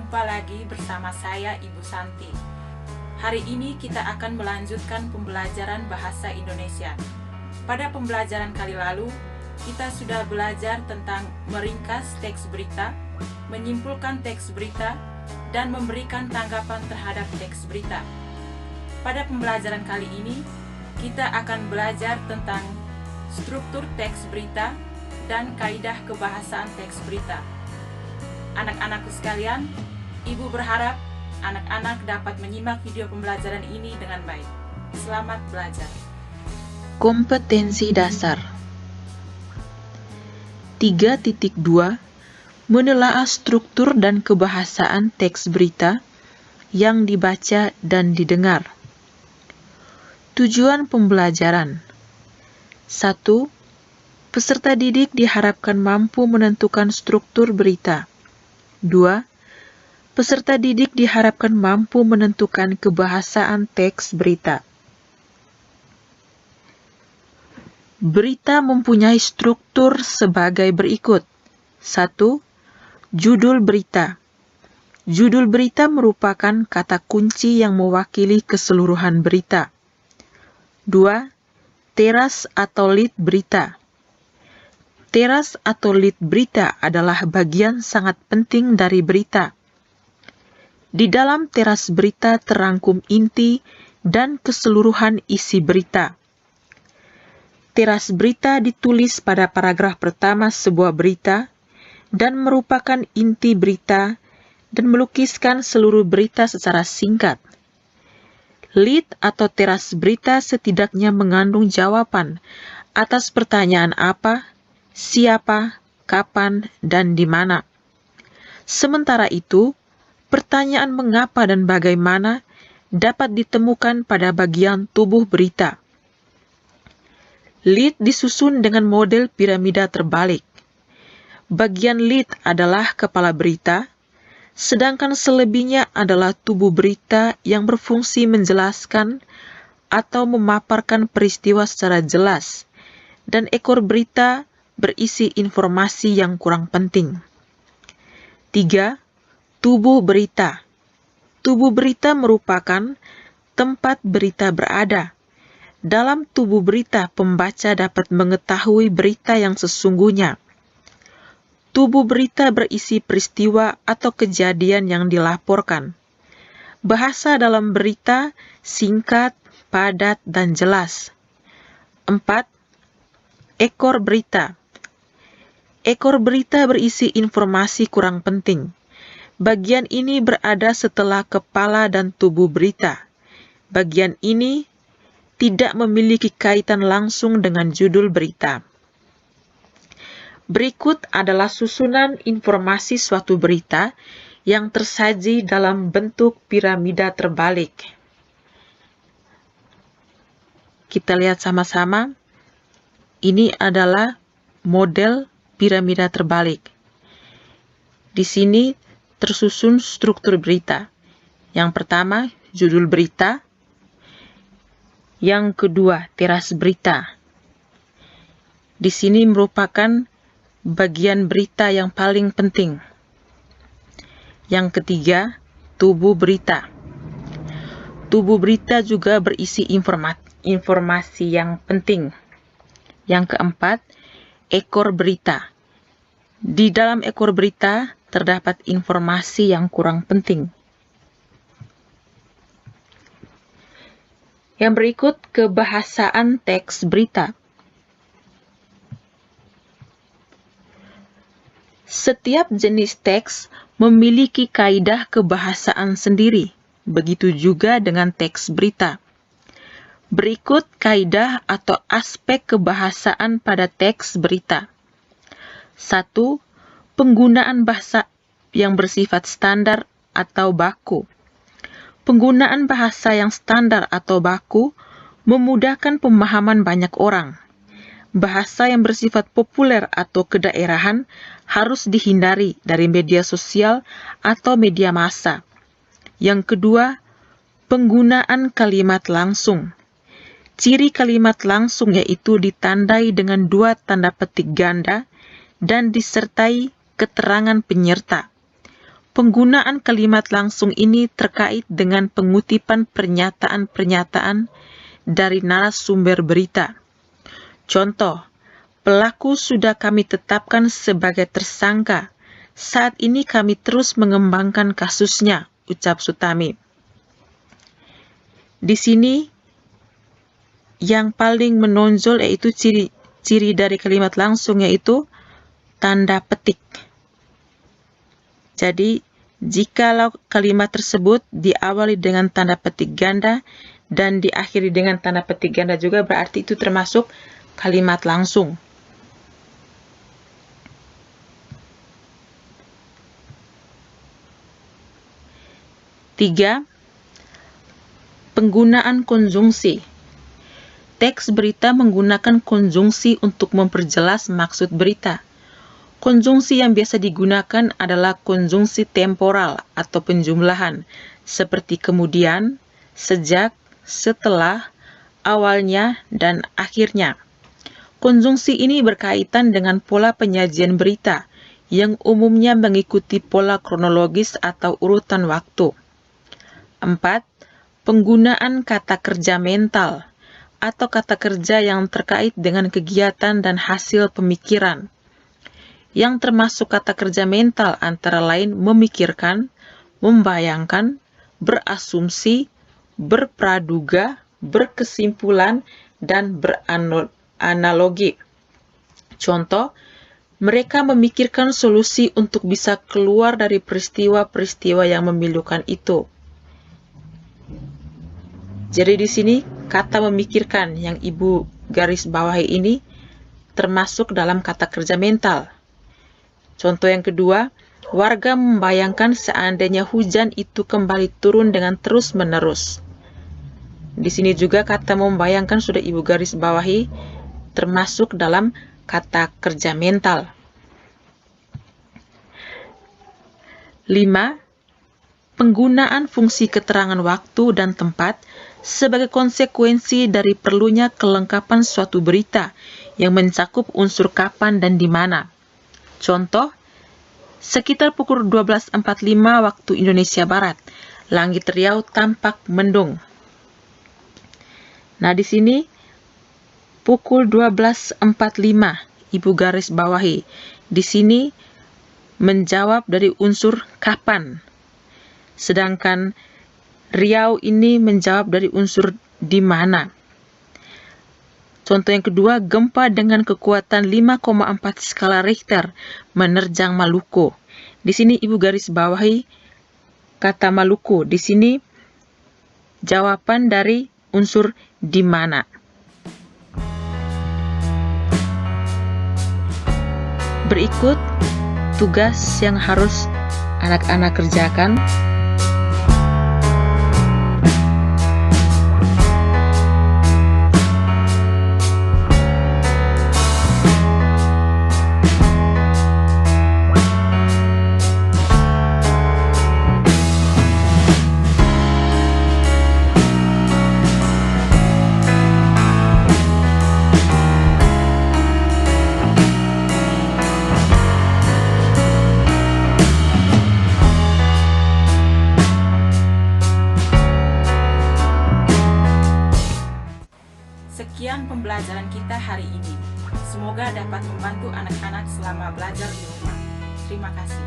Jumpa lagi bersama saya Ibu Santi. Hari ini kita akan melanjutkan pembelajaran bahasa Indonesia. Pada pembelajaran kali lalu, kita sudah belajar tentang meringkas teks berita, menyimpulkan teks berita, dan memberikan tanggapan terhadap teks berita. Pada pembelajaran kali ini, kita akan belajar tentang struktur teks berita dan kaidah kebahasaan teks berita. Anak-anakku sekalian, Ibu berharap anak-anak dapat menyimak video pembelajaran ini dengan baik. Selamat belajar. Kompetensi dasar 3.2 Menelaah struktur dan kebahasaan teks berita yang dibaca dan didengar. Tujuan pembelajaran 1. Peserta didik diharapkan mampu menentukan struktur berita. 2. Peserta didik diharapkan mampu menentukan kebahasaan teks berita. Berita mempunyai struktur sebagai berikut. 1. Judul berita. Judul berita merupakan kata kunci yang mewakili keseluruhan berita. 2. Teras atau lead berita. Teras atau lead berita adalah bagian sangat penting dari berita. Di dalam teras berita terangkum inti dan keseluruhan isi berita. Teras berita ditulis pada paragraf pertama sebuah berita dan merupakan inti berita dan melukiskan seluruh berita secara singkat. Lead atau teras berita setidaknya mengandung jawaban atas pertanyaan apa, siapa, kapan, dan di mana. Sementara itu, pertanyaan mengapa dan bagaimana dapat ditemukan pada bagian tubuh berita. Lead disusun dengan model piramida terbalik. Bagian lead adalah kepala berita, sedangkan selebihnya adalah tubuh berita yang berfungsi menjelaskan atau memaparkan peristiwa secara jelas, dan ekor berita berisi informasi yang kurang penting. 3. Tubuh berita. Tubuh berita merupakan tempat berita berada. Dalam tubuh berita, pembaca dapat mengetahui berita yang sesungguhnya. Tubuh berita berisi peristiwa atau kejadian yang dilaporkan. Bahasa dalam berita singkat, padat, dan jelas. 4. Ekor berita. Ekor berita berisi informasi kurang penting. Bagian ini berada setelah kepala dan tubuh berita. Bagian ini tidak memiliki kaitan langsung dengan judul berita. Berikut adalah susunan informasi suatu berita yang tersaji dalam bentuk piramida terbalik. Kita lihat sama-sama. Ini adalah model piramida terbalik. Di sini tersusun struktur berita. Yang pertama, judul berita. Yang kedua, teras berita. Di sini merupakan bagian berita yang paling penting. Yang ketiga, tubuh berita. Tubuh berita juga berisi informasi yang penting. Yang keempat, ekor berita. Di dalam ekor berita terdapat informasi yang kurang penting. Yang berikut kebahasaan teks berita. Setiap jenis teks memiliki kaidah kebahasaan sendiri, begitu juga dengan teks berita. Berikut kaidah atau aspek kebahasaan pada teks berita. 1. Penggunaan bahasa yang bersifat standar atau baku. Penggunaan bahasa yang standar atau baku memudahkan pemahaman banyak orang. Bahasa yang bersifat populer atau kedaerahan harus dihindari dari media sosial atau media massa. Yang kedua, penggunaan kalimat langsung. Ciri kalimat langsung yaitu ditandai dengan 2 tanda petik ganda dan disertai keterangan penyerta. Penggunaan kalimat langsung ini terkait dengan pengutipan pernyataan-pernyataan dari narasumber berita. Contoh, pelaku sudah kami tetapkan sebagai tersangka. Saat ini kami terus mengembangkan kasusnya, ucap Sutami. Di sini yang paling menonjol yaitu ciri dari kalimat langsung, yaitu tanda petik. Jadi, jikalau kalimat tersebut diawali dengan tanda petik ganda dan diakhiri dengan tanda petik ganda juga, berarti itu termasuk kalimat langsung. Tiga, penggunaan konjungsi. Teks berita menggunakan konjungsi untuk memperjelas maksud berita. Konjungsi yang biasa digunakan adalah konjungsi temporal atau penjumlahan, seperti kemudian, sejak, setelah, awalnya, dan akhirnya. Konjungsi ini berkaitan dengan pola penyajian berita, yang umumnya mengikuti pola kronologis atau urutan waktu. 4. Penggunaan kata kerja mental, atau kata kerja yang terkait dengan kegiatan dan hasil pemikiran. Yang termasuk kata kerja mental antara lain memikirkan, membayangkan, berasumsi, berpraduga, berkesimpulan, dan beranalogi. Contoh, mereka memikirkan solusi untuk bisa keluar dari peristiwa-peristiwa yang memilukan itu. Jadi di sini kata memikirkan yang Ibu garis bawahi ini termasuk dalam kata kerja mental. Contoh yang kedua, warga membayangkan seandainya hujan itu kembali turun dengan terus-menerus. Di sini juga kata membayangkan sudah Ibu garis bawahi termasuk dalam kata kerja mental. 5. Penggunaan fungsi keterangan waktu dan tempat sebagai konsekuensi dari perlunya kelengkapan suatu berita yang mencakup unsur kapan dan di mana. Contoh, sekitar pukul 12.45 waktu Indonesia Barat, langit Riau tampak mendung. Nah, di sini pukul 12.45, Ibu garis bawahi. Di sini menjawab dari unsur kapan. Sedangkan Riau ini menjawab dari unsur di mana. Contoh yang kedua, gempa dengan kekuatan 5,4 skala Richter menerjang Maluku. Di sini Ibu garis bawahi kata Maluku. Di sini jawaban dari unsur di mana. Berikut tugas yang harus anak-anak kerjakan. Sekian pembelajaran kita hari ini. Semoga dapat membantu anak-anak selama belajar di rumah. Terima kasih.